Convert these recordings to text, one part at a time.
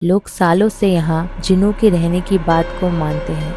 लोग सालों से यहाँ जिनों के रहने की बात को मानते हैं।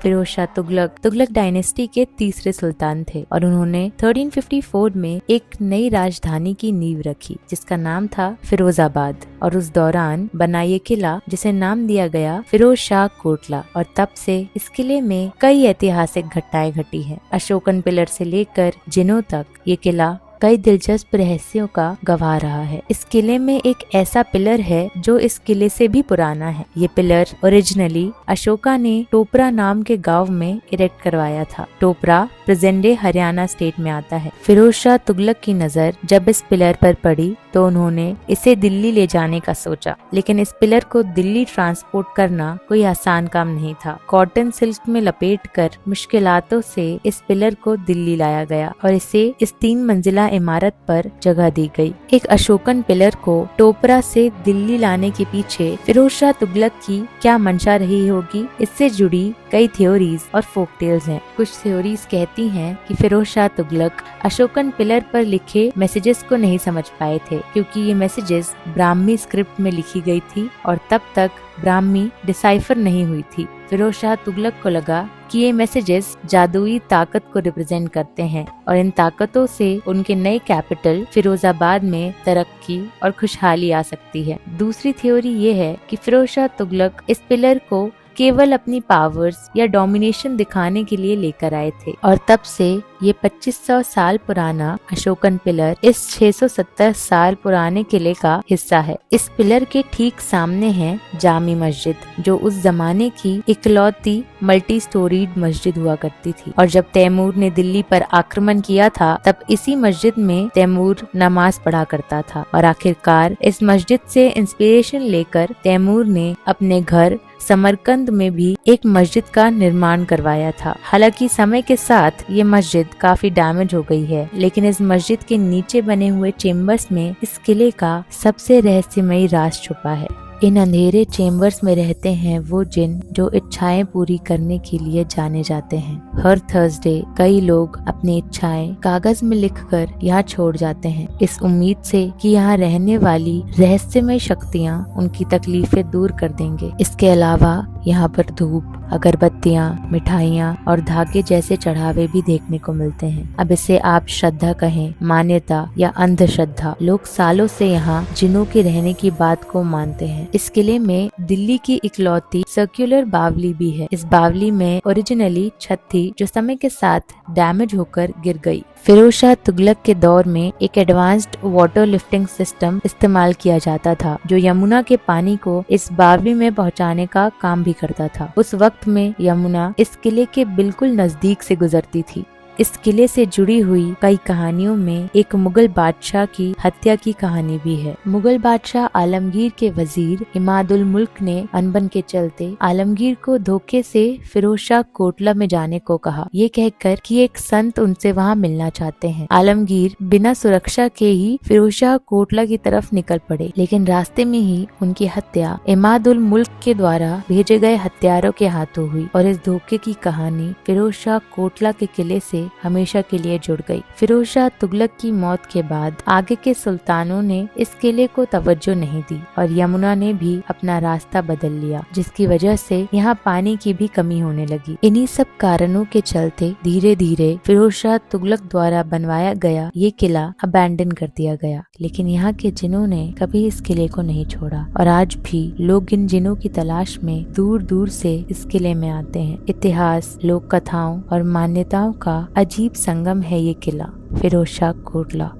फिरोज शाह तुगलक डायनेस्टी के तीसरे सुल्तान थे और उन्होंने 1354 में एक नई राजधानी की नींव रखी जिसका नाम था फिरोजाबाद, और उस दौरान बना ये किला जिसे नाम दिया गया फिरोज शाह कोटला। और तब से इस किले में कई ऐतिहासिक घटनाएं घटी हैं। अशोकन पिलर से लेकर जिनों तक ये किला कई दिलचस्प रहस्यों का गवाह रहा है। इस किले में एक ऐसा पिलर है जो इस किले से भी पुराना है। ये पिलर ओरिजिनली अशोका ने टोपरा नाम के गांव में इरेक्ट करवाया था। Topra present day Haryana state में आता है। फिरोज शाह तुगलक की नजर जब इस पिलर पर पड़ी तो उन्होंने इसे दिल्ली ले जाने का सोचा, लेकिन इस पिलर को दिल्ली ट्रांसपोर्ट करना कोई आसान काम नहीं था। कॉटन सिल्क में लपेटकर मुश्किलातों से इस पिलर को दिल्ली लाया गया और इसे इस 3 मंजिला इमारत पर जगह दी गई। एक अशोकन पिलर को टोपरा से दिल्ली लाने के पीछे फिरोज शाह तुगलक की क्या मंशा रही होगी, इससे जुड़ी कई थ्योरीज और फोक टेल्स हैं। कुछ थ्योरीज कहती हैं कि फिरोज शाह तुगलक अशोकन पिलर पर लिखे मैसेजेस को नहीं समझ पाए थे, क्योंकि ये मैसेजेस ब्राह्मी स्क्रिप्ट में लिखी गई थी और तब तक ब्राह्मी डिसाइफर नहीं हुई थी। फिरोज शाह तुगलक को लगा कि ये मैसेजेस जादुई ताकत को रिप्रेजेंट करते हैं और इन ताकतों से उनके नए कैपिटल फिरोजाबाद में तरक्की और खुशहाली आ सकती है। दूसरी थ्योरी ये है कि फिरोज शाह तुगलक इस पिलर को केवल अपनी पावर्स या डोमिनेशन दिखाने के लिए लेकर आए थे और तब से ये 2500 साल पुराना अशोकन पिलर इस 670 साल पुराने किले का हिस्सा है। इस पिलर के ठीक सामने है जामी मस्जिद, जो उस जमाने की इकलौती मल्टी स्टोरीड मस्जिद हुआ करती थी। और जब तैमूर ने दिल्ली पर आक्रमण किया था तब इसी मस्जिद में तैमूर नमाज पढ़ा करता था और आखिरकार इस मस्जिद से इंस्पिरेशन लेकर तैमूर ने अपने घर समरकंद में भी एक मस्जिद का निर्माण करवाया था। हालांकि समय के साथ ये मस्जिद काफी डैमेज हो गई है, लेकिन इस मस्जिद के नीचे बने हुए चेम्बर्स में इस किले का सबसे रहस्यमयी राज छुपा है। इन अंधेरे चेम्बर्स में रहते हैं वो जिन जो इच्छाएं पूरी करने के लिए जाने जाते हैं। हर थर्सडे कई लोग अपनी इच्छाएं कागज में लिखकर यहाँ छोड़ जाते हैं, इस उम्मीद से कि यहाँ रहने वाली रहस्यमय शक्तियाँ उनकी तकलीफें दूर कर देंगे। इसके अलावा यहाँ पर धूप, अगरबत्तियाँ, मिठाइयाँ और धागे जैसे चढ़ावे भी देखने को मिलते हैं। अब इसे आप श्रद्धा कहें, मान्यता या अंधश्रद्धा, लोग सालों से यहाँ जिनों के रहने की बात को मानते हैं। इस किले में दिल्ली की इकलौती सर्कुलर बावली भी है। इस बावली में ओरिजिनली छत थी जो समय के साथ डैमेज होकर गिर गई। फिरोज शाह तुगलक के दौर में एक एडवांस्ड वाटर लिफ्टिंग सिस्टम इस्तेमाल किया जाता था जो यमुना के पानी को इस बावली में पहुंचाने का काम भी करता था। उस वक्त में यमुना इस किले के बिल्कुल नजदीक से गुजरती थी। इस किले से जुड़ी हुई कई कहानियों में एक मुगल बादशाह की हत्या की कहानी भी है। मुगल बादशाह आलमगीर के वजीर इमादुल मुल्क ने अनबन के चलते आलमगीर को धोखे से फिरोज शाह कोटला में जाने को कहा, ये कहकर कि एक संत उनसे वहां मिलना चाहते हैं। आलमगीर बिना सुरक्षा के ही फिरोज शाह कोटला की तरफ निकल पड़े, लेकिन रास्ते में ही उनकी हत्या इमादुल मुल्क के द्वारा भेजे गए हत्यारों के हाथों हुई और इस धोखे की कहानी फिरोज शाह कोटला के किले से हमेशा के लिए जुड़ गई। फिरोज शाह तुगलक की मौत के बाद आगे के सुल्तानों ने इस किले को तवज्जो नहीं दी और यमुना ने भी अपना रास्ता बदल लिया, जिसकी वजह से यहाँ पानी की भी कमी होने लगी। इन्हीं सब कारणों के चलते धीरे धीरे फिरोज शाह तुगलक द्वारा बनवाया गया ये किला अबैंडन कर दिया गया, लेकिन यहाँ के जिनों ने कभी इस किले को नहीं छोड़ा और आज भी लोग इन जिनों की तलाश में दूर दूर से इस किले में आते हैं। इतिहास, लोक कथाओं और मान्यताओं का अजीब संगम है ये किला फिरोज शाह कोटला।